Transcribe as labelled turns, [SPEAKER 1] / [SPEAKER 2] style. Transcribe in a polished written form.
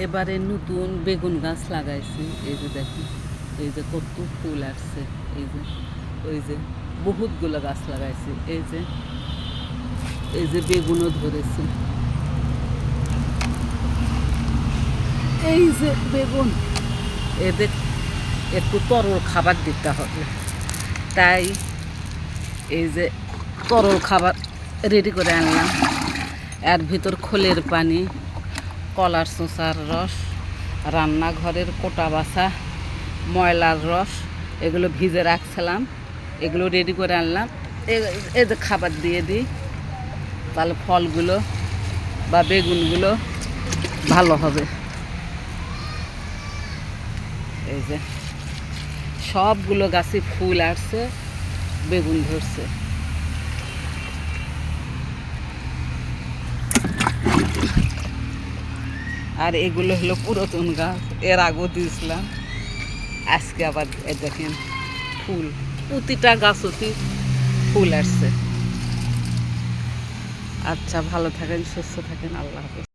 [SPEAKER 1] এবারে নতুন বেগুন গাছ লাগাইছি। এই যে দেখুন, এই যে কত ফুল আসছে। এই যে ওই যে বহুতগুলো গাছ লাগাইছি। এই যে বেগুনও ধরেছে। এই যে বেগুন, এদের একটু তরল খাবার দিতে হবে, তাই এই যে তরল খাবার রেডি করে আনলাম। এর ভিতর খোলের পানি, কলার চোঁচার রস, রান্নাঘরের কোটা বাছা ময়লার রস, এগুলো ভিজে রাখছিলাম, এগুলো রেডি করে আনলাম। এই যে খাবার দিয়ে দিই, তাহলে ফলগুলো বা বেগুনগুলো ভালো হবে। এই যে সবগুলো গাছে ফুল আসছে, বেগুন ধরছে। আর এগুলো হলো পুরাতন গাছ, এর আগেও দিয়েছিলাম। আজকে আবার দেখেন ফুল, প্রতিটা গাছতে ফুল আসছে। আচ্ছা, ভালো থাকেন, সুস্থ থাকেন, আল্লাহ হাফেজ।